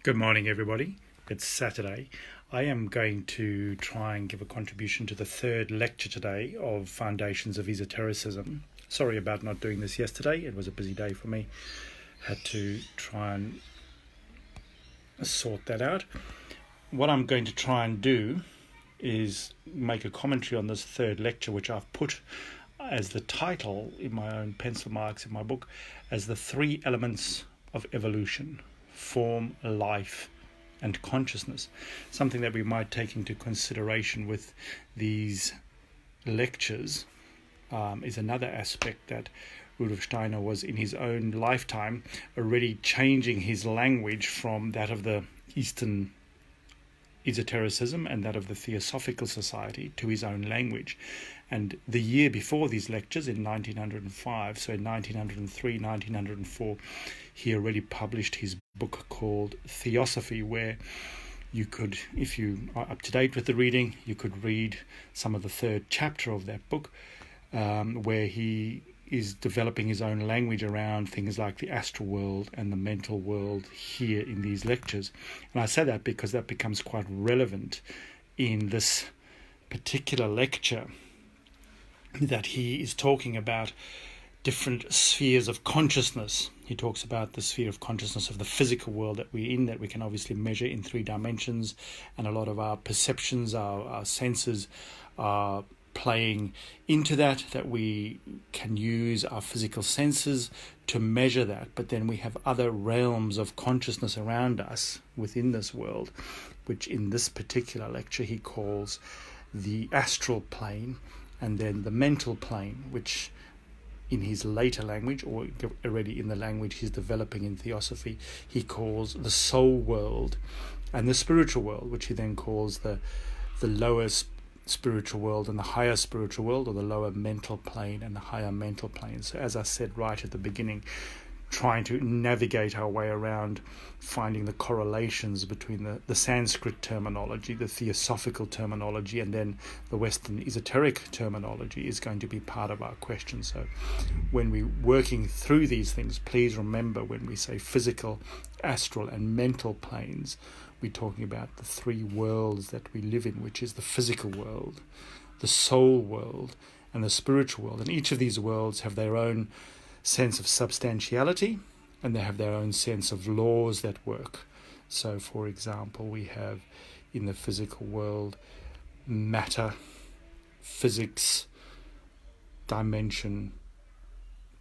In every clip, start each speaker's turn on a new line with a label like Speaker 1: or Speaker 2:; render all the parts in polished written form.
Speaker 1: Good morning, everybody. It's Saturday. I am going to try and give a contribution to the third lecture today of Foundations of Esotericism. Sorry about not doing this yesterday. It was a busy day for me. Had to try and sort that out. What I'm going to try and do is make a commentary on this third lecture, which I've put as the title in my own pencil marks in my book as the three elements of evolution: form, life, and consciousness. Something that we might take into consideration with these lectures is another aspect that Rudolf Steiner was in his own lifetime already changing his language from that of the Eastern Esotericism and that of the Theosophical Society to his own language. And the year before these lectures, in 1905, so in 1903, 1904, he already published his book called Theosophy, where you could, if you are up to date with the reading, you could read some of the third chapter of that book, where he is developing his own language around things like the astral world and the mental world here in these lectures. And I say that because that becomes quite relevant in this particular lecture, that he is talking about different spheres of consciousness. He talks about the sphere of consciousness of the physical world that we're in, that we can obviously measure in 3 dimensions, and a lot of our perceptions, our senses are playing into that we can use our physical senses to measure that. But then we have other realms of consciousness around us within this world, which in this particular lecture he calls the astral plane, and then the mental plane, which in his later language, or already in the language he's developing in Theosophy, he calls the soul world, and the spiritual world, which he then calls the lower spiritual world and the higher spiritual world, or the lower mental plane and the higher mental plane. So as I said right at the beginning, trying to navigate our way around finding the correlations between the Sanskrit terminology, the theosophical terminology, and then the Western esoteric terminology is going to be part of our question. So when we're working through these things, please remember when we say physical, astral, and mental planes, we're talking about the 3 worlds that we live in, which is the physical world, the soul world, and the spiritual world. And each of these worlds have their own sense of substantiality, and they have their own sense of laws that work. So, for example, we have in the physical world matter, physics, dimension,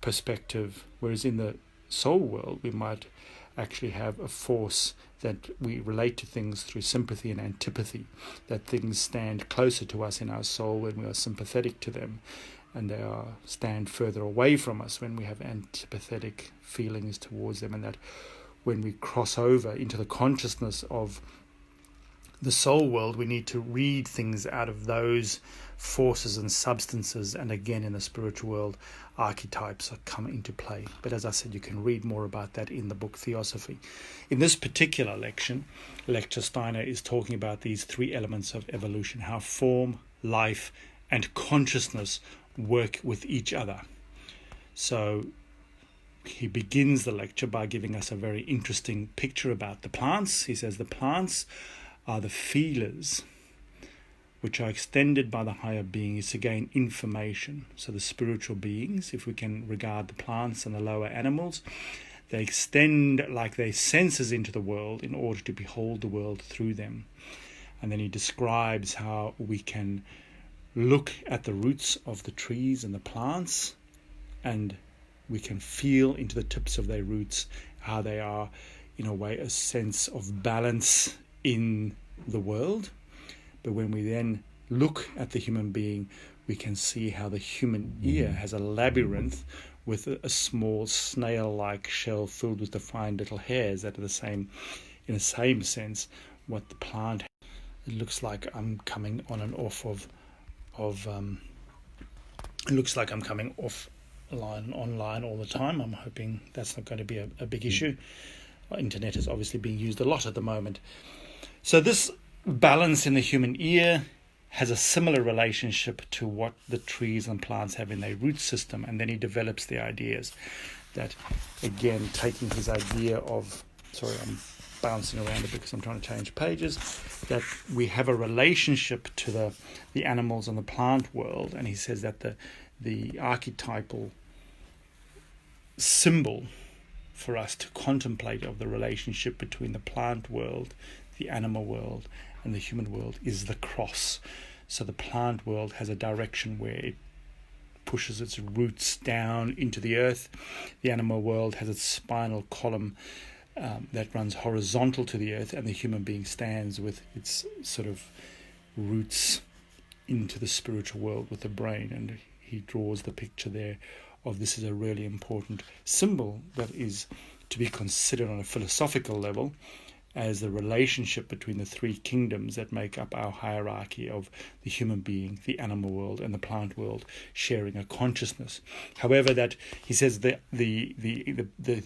Speaker 1: perspective, whereas in the soul world we might actually have a force that we relate to things through sympathy and antipathy, that things stand closer to us in our soul when we are sympathetic to them, and they stand further away from us when we have antipathetic feelings towards them, and that when we cross over into the consciousness of the soul world, we need to read things out of those forces and substances. And again, in the spiritual world, archetypes come into play. But as I said, you can read more about that in the book Theosophy. In this particular lecture, Steiner is talking about these 3 elements of evolution, how form, life, and consciousness work with each other. So he begins the lecture by giving us a very interesting picture about the plants. He says the plants are the feelers which are extended by the higher beings to gain information. So the spiritual beings, if we can regard the plants and the lower animals, they extend like their senses into the world in order to behold the world through them. And then he describes how we can look at the roots of the trees and the plants, and we can feel into the tips of their roots how they are, in a way, a sense of balance in the world. But when we then look at the human being, we can see how the human ear has a labyrinth with a small snail-like shell filled with the fine little hairs that are in the same sense, what the plant has. It looks like I'm coming on and off it looks like I'm coming offline online all the time. I'm hoping that's not going to be a big issue. Internet is obviously being used a lot at the moment. So this balance in the human ear has a similar relationship to what the trees and plants have in their root system. And then he develops the ideas that, again, taking his idea of sorry, I'm bouncing around it because I'm trying to change pages, that we have a relationship to the animals and the plant world. And he says that the archetypal symbol for us to contemplate of the relationship between the plant world, the animal world, and the human world is the cross. So the plant world has a direction where it pushes its roots down into the earth. The animal world has its spinal column that runs horizontal to the earth, and the human being stands with its sort of roots into the spiritual world with the brain. And he draws the picture there of this is a really important symbol that is to be considered on a philosophical level as the relationship between the three kingdoms that make up our hierarchy of the human being, the animal world, and the plant world sharing a consciousness. However, that he says that the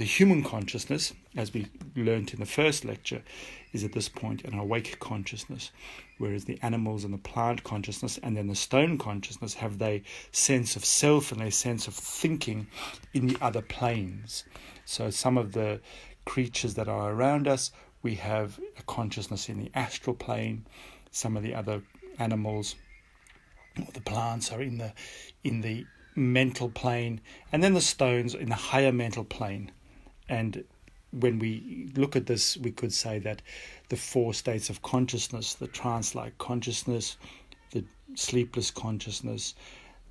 Speaker 1: human consciousness, as we learnt in the first lecture, is at this point an awake consciousness, whereas the animals and the plant consciousness and then the stone consciousness have their sense of self and their sense of thinking in the other planes. So some of the creatures that are around us, we have a consciousness in the astral plane. Some of the other animals, or the plants, are in the mental plane, and then the stones in the higher mental plane. And when we look at this, we could say that the four states of consciousness, the trance-like consciousness, the sleepless consciousness,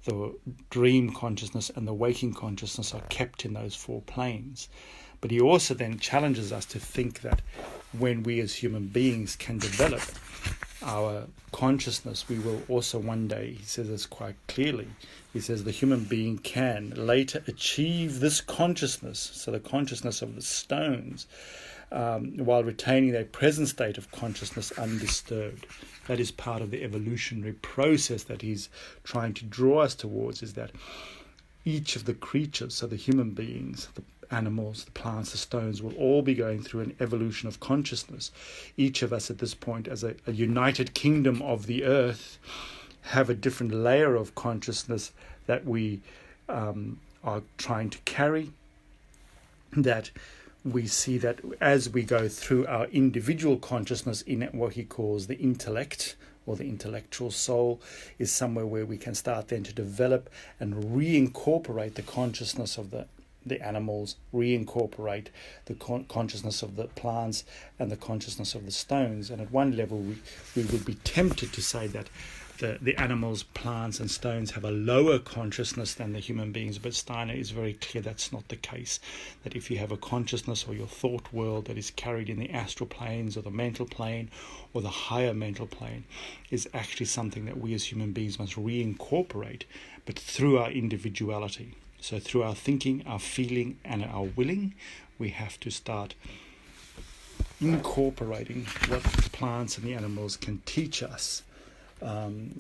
Speaker 1: the dream consciousness, and the waking consciousness are kept in those four planes. But he also then challenges us to think that when we as human beings can develop our consciousness, we will also one day, he says this quite clearly, he says the human being can later achieve this consciousness, so the consciousness of the stones, while retaining their present state of consciousness undisturbed. That is part of the evolutionary process that he's trying to draw us towards, is that each of the creatures, so the human beings, the animals, the plants, the stones, will all be going through an evolution of consciousness. Each of us at this point, as a united kingdom of the earth, have a different layer of consciousness that we are trying to carry, that we see that as we go through our individual consciousness in what he calls the intellect, or the intellectual soul, is somewhere where we can start then to develop and reincorporate the consciousness of the animals, reincorporate the consciousness of the plants and the consciousness of the stones. And at one level we would be tempted to say that the animals, plants and stones have a lower consciousness than the human beings, but Steiner is very clear that's not the case. That if you have a consciousness or your thought world that is carried in the astral planes or the mental plane or the higher mental plane, is actually something that we as human beings must reincorporate, but through our individuality. So through our thinking, our feeling and our willing, we have to start incorporating what the plants and the animals can teach us.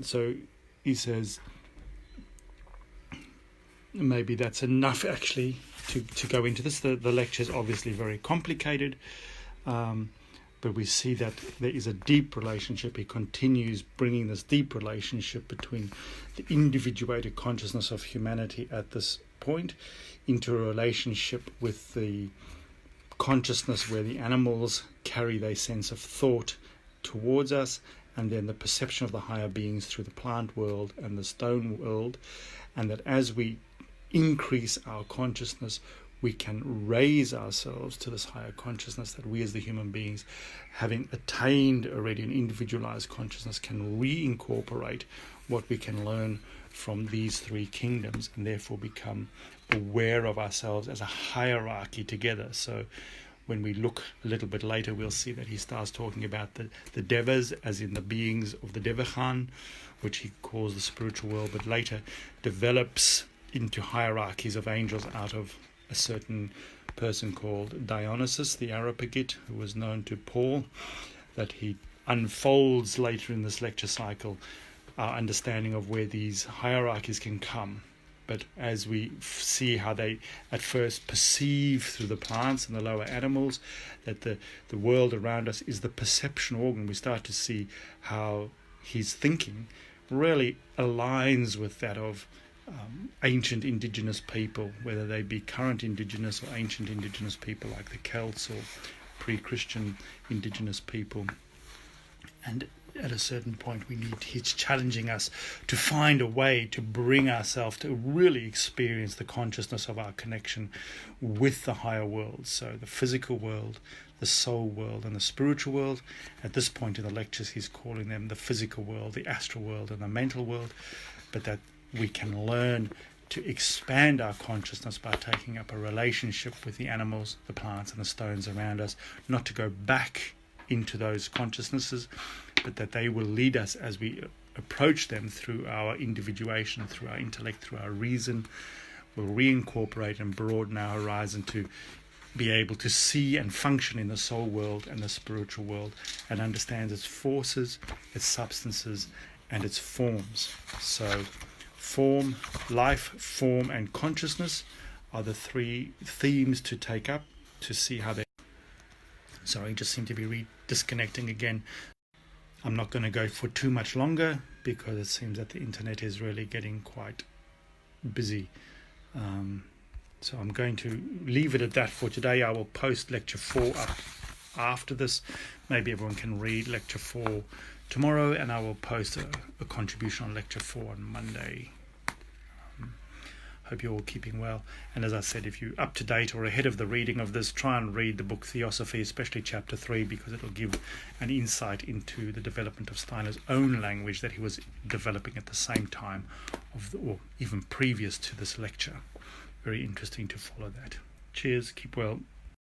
Speaker 1: So he says maybe that's enough actually to go into this. The lecture is obviously very complicated, but we see that there is a deep relationship. He continues bringing this deep relationship between the individuated consciousness of humanity at this point into a relationship with the consciousness where the animals carry their sense of thought towards us, and then the perception of the higher beings through the plant world and the stone world, and that as we increase our consciousness, we can raise ourselves to this higher consciousness, that we as the human beings, having attained already an individualized consciousness, can reincorporate what we can learn from these three kingdoms, and therefore become aware of ourselves as a hierarchy together. So when we look a little bit later, we'll see that he starts talking about the devas, as in the beings of the Devachan, which he calls the spiritual world, but later develops into hierarchies of angels out of a certain person called Dionysus the Areopagite, who was known to Paul, that he unfolds later in this lecture cycle our understanding of where these hierarchies can come. But as we see how they at first perceive through the plants and the lower animals, that the world around us is the perception organ, we start to see how his thinking really aligns with that of ancient indigenous people, whether they be current indigenous or ancient indigenous people like the Celts or pre-Christian indigenous people. And at a certain point, he's challenging us to find a way to bring ourselves to really experience the consciousness of our connection with the higher world. So the physical world, the soul world, and the spiritual world. At this point in the lectures, he's calling them the physical world, the astral world, and the mental world. But that we can learn to expand our consciousness by taking up a relationship with the animals, the plants, and the stones around us, not to go back into those consciousnesses, but that they will lead us as we approach them through our individuation, through our intellect, through our reason. We'll reincorporate and broaden our horizon to be able to see and function in the soul world and the spiritual world, and understand its forces, its substances, and its forms. So form, life, form, and consciousness are the three themes to take up to see how they... Sorry, just seem to be disconnecting again. I'm not going to go for too much longer because it seems that the internet is really getting quite busy. So I'm going to leave it at that for today. I will post lecture 4 up after this. Maybe everyone can read lecture 4 tomorrow, and I will post a contribution on lecture 4 on Monday. Hope you're all keeping well. And as I said, if you're up to date or ahead of the reading of this, try and read the book Theosophy, especially chapter 3, because it'll give an insight into the development of Steiner's own language that he was developing at the same time or even previous to this lecture. Very interesting to follow that. Cheers, keep well.